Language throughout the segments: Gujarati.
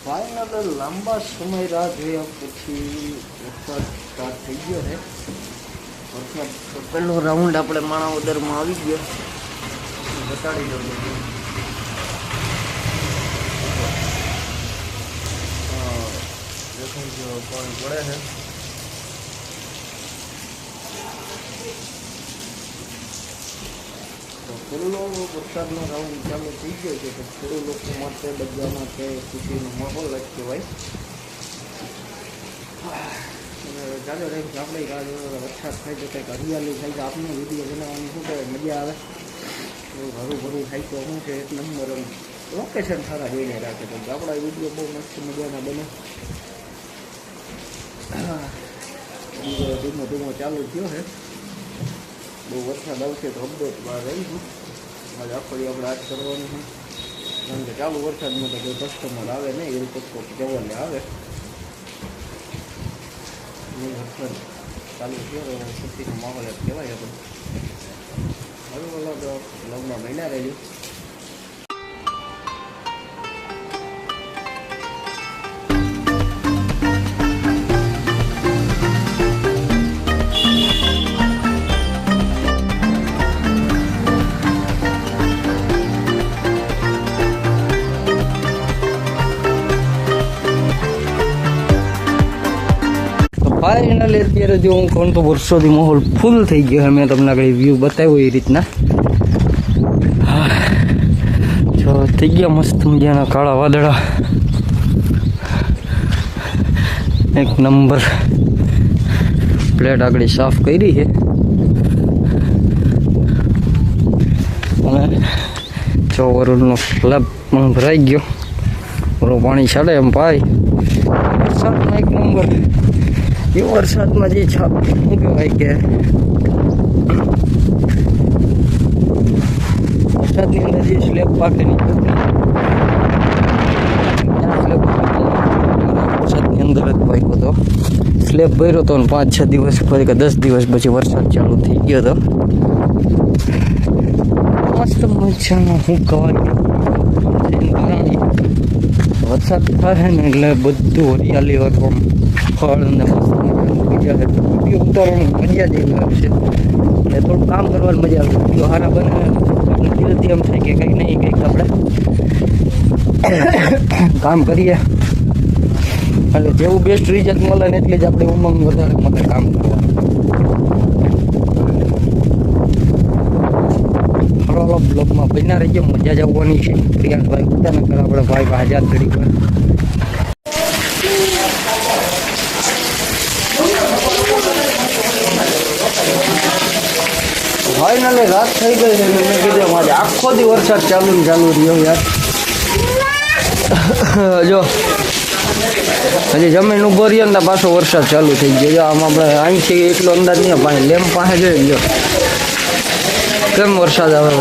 ફાઇનલ લાંબા સમય રાહ જોયા પછી વરસાદ સ્ટાર્ટ થઈ ગયો છે. વરસાદ પહેલો રાઉન્ડ આપણે માણાવદરમાં આવી ગયો. બતાડી દો દેખાઈ ગયો પાણી પડે છે. ખેડૂતો વરસાદનો રાઉન્ડ ચાલુ થઈ ગયો છે. તો ખેડૂત લોકો માટે બધા માટે ખુશીનો માહોલ જ કહેવાય. ચાલો રહે આપણે વરસાદ થાય તો કંઈક હરિયાળી થાય તો આપણે વિડીયો બનાવવાની શું કહેવાય મજા આવે. ઘરું ભરું થાય તો શું છે એક નંબર લોકેશન સારા જોઈને રાખે તો આપણા વિડીયો બહુ મસ્ત મજાના બને. ધીમો ધીમો ચાલુ થયો છે. બહુ વરસાદ આવશે તો અપડેટ બહાર રહીશું. આજે આખો આપણે આજ કરવાનું છે કારણ કે ચાલુ વરસાદમાં તો કોઈ કસ્ટમર આવે નહીં. એવું કચ્છો જવાને આવે વરસાદ ચાલુ થયો ખુશીનો માહોલ જ કહેવાય. આપણે હરું બોલો તો લગ્નમાં મહિના રહેલી. ફાઇનલી અત્યારે જો હું કહું તો વર્ષોથી માહોલ ફૂલ થઈ ગયો છે. મેં તમને આગળ વ્યૂ બતાવ્યો એ રીતના. જો થઈ ગયા મસ્ત મજાના કાળા વાદળા. એક નંબર પ્લેટ આગળ સાફ કરી છે અને ચોવરનો સ્લેબ પણ ભરાઈ ગયો. પૂરો પાણી છાડે એમ ભાઈ. વરસાદમાં એક નંબર એ વરસાદમાં જે છાપ શું કહેવાય કે વરસાદની અંદર જે સ્લેબ પાકેની વરસાદની અંદર જ પાક્યો હતો. સ્લેબ ભર્યો હતો ને 5-6 દિવસ પછી કે 10 દિવસ પછી વરસાદ ચાલુ થઈ ગયો હતો. મસ્ત મજાનો હું કહેવાય વરસાદ થાય ને એટલે બધું હરિયાળી વાળું ફળ અને મસ્ત બીજા વિડીયો ઉતારવાની મજા જ એવી આવશે. એ થોડું કામ કરવાની મજા આવે. વિડીયો સારા બને આપણે ધીરેથી એમ થાય કે કંઈક નહીં કંઈક આપણે કામ કરીએ એટલે જેવું બેસ્ટ રિઝલ્ટ મળે ને એટલે જ આપણે ઉમંગ વધારે મળે કામ કરવાનું. હળવાળો બ્લોકમાં બન્યા રહીએ. મજા જ આવવાની છે. પ્રિયાંશભાઈ ઉતાને કરે આપણે ભાઈ આઝાદ ઘડી પર ફાઇનલી રાત થઈ ગઈ છે. મેં કીધું આજે આખો દી વરસાદ ચાલુ ને ચાલુ રહ્યો યાર. જો હજી જમીન ઉભો રહ્યો ને પાછો વરસાદ ચાલુ થઈ ગયો. આમ આપણે અહીંથી એટલો અંદાજ નહીં પાણી લેમ્પ પાસે જોઈ ગયો કેમ વરસાદ આવે.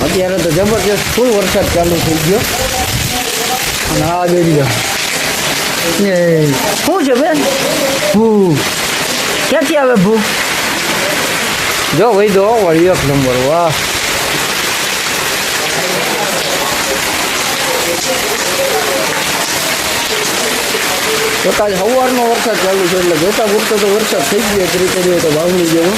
અત્યારે તો જબરજસ્ત ફૂલ વરસાદ ચાલુ થઈ ગયો. અને આ ગઈ શું છે બેન ભૂ ક્યાંથી આવે ભૂ? જો ભાઈ દો વળી એક નંબર. વાહ તો કાલે સવારનો વરસાદ ચાલુ છે એટલે જોતા પૂરતો તો વરસાદ થઈ ગયો. કરી તો ભાવની જેવો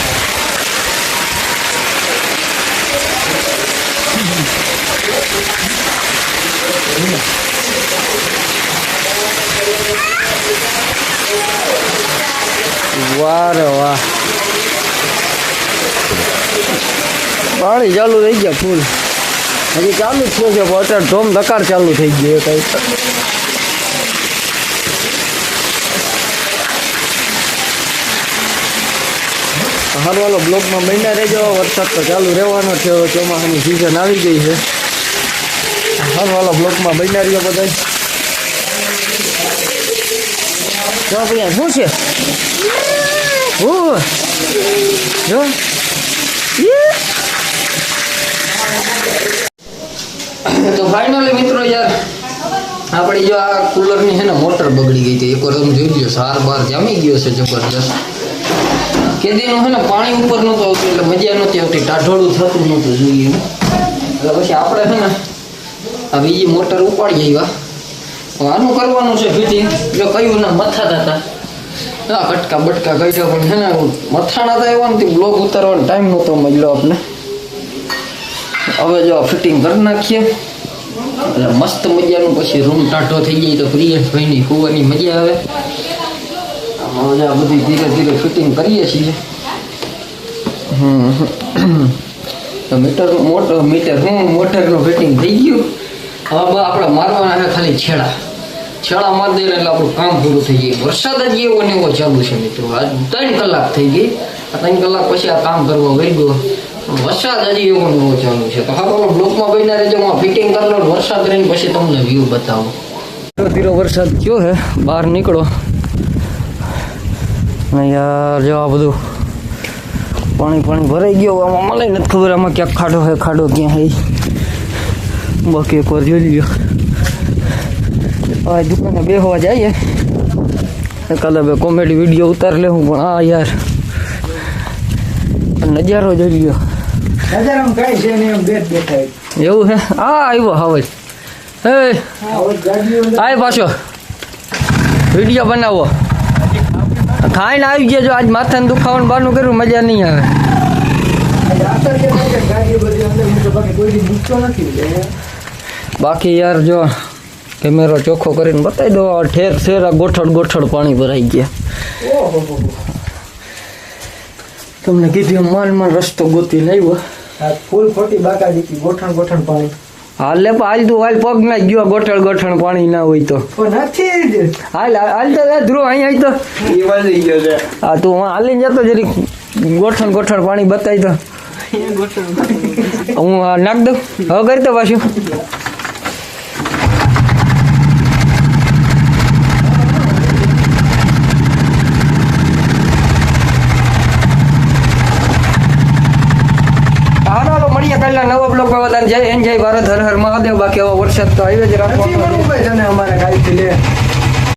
વાહ રે વાહ. પાણી ચાલુ થઈ ગયા ફૂલ. હજી ચાલુ જ થયો છે પણ અત્યારે ધોમ ધકાર ચાલુ થઈ ગયો. કઈ હારવાલો બ્લોકમાં મહિના રહેજો. વરસાદ તો ચાલુ રહેવાનો છે. ચોમાસાની સિઝન આવી ગઈ છે. હારવાલો બ્લોકમાં મહિના રહ્યો બધા. શું છે જો તો ફાઇનલી મિત્રો યાર આપણી જો આ કુલરની છે ને મોટર બગડી ગઈ હતી. એકવાર તમે જોઈ લો સાર બાર જામી ગયો છે જબરજસ્ત. કેદીનું છે ને પાણી ઉપર નહોતું આવતું એટલે મજા નહોતી આવતી. ટાઢોળું થતું નહોતું જોઈએ. એટલે પછી આપણે છે ને આ બીજી મોટર ઉપાડી આવ્યા. આનું કરવાનું છે ફિટિંગ. જો કયું ના મથાતા હતા હા કટકા બટકા કાઢ્યા પણ છે ને મથાણા હતા એવા નથી બ્લોગ ઉતારવાનો ટાઈમ નહોતો મળ્યો આપણે. હવે જો ફિટિંગ કરી નાખીએ એટલે મસ્ત મજાનું પછી રૂમ ટાઢો થઈ જાય તો પ્રિયંશભાઈની કુવાની મજા આવે. આમાં આ બધી ધીરે ધીરે ફિટિંગ કરીએ છીએ. મોટરનું ફિટિંગ થઈ ગયું. હવે આપણે મારવાના છે ખાલી છેડા મારી દઈએ એટલે આપણું કામ પૂરું થઈ જાય. વરસાદ જ એવો ને એવો ચાલુ છે મિત્રો. આજ 3 કલાક થઈ ગઈ. 3 કલાક પછી આ કામ કરવા વહી ગયો. વરસાદ હજી એવો ને એવો ચાલુ છે. તો હા બ્લોકમાં બહીને રહેજો. હું ફિટિંગ કરી લઉં વરસાદ રહીને પછી તમને વ્યૂ બતાવો. ધીરો વરસાદ કયો છે બહાર નીકળો યાર. જો આ બધું પાણી ભરાઈ ગયો. આમાં મને નથી ખબર આમાં ક્યાંક ખાડો ક્યાં હે. બાકી એકવાર જોઈ લીધો. આ દુકાને બેસવા જઈએ એકાદા બે કોમેડી વિડીયો ઉતારી લેવું. પણ હા યાર નજારો જોઈ લ્યો. એવું છે હા આવ્યો હવે આય પાછો વિડીયો બનાવો. ખાઈને આવી ગયા. જો આજ માથાને દુખાવાનું બાનું કર્યું મજા નહીં આવે. બાકી યાર જો કેમેરો ચોખ્ખો કરીને બતાવી દો. ઠેર ઠેર ગોઠડ પાણી ભરાઈ ગયા. તમને કીધું માન રસ્તો ગોતી લાવ્યો. ફૂલ ખોટી બાકા દીધી ગોઠણ પાણી. હાલ તું હાલ પગ ના ગયો. ગોઠણ પાણી ના હોય તો નથી હાલ તો ધ્રુવ અહીં તો હા તું હાલીને જતો જરી ગોઠણ પાણી બતાવી તો હું નાખ દઉં. હવે કરી તો પાછું પહેલા નવો બ્લોક માં જય ભારત હર હર મહાદેવ. બાકી હવે વરસાદ તો આવ્યો જ રાખવાનો. અમારે ગાડી લે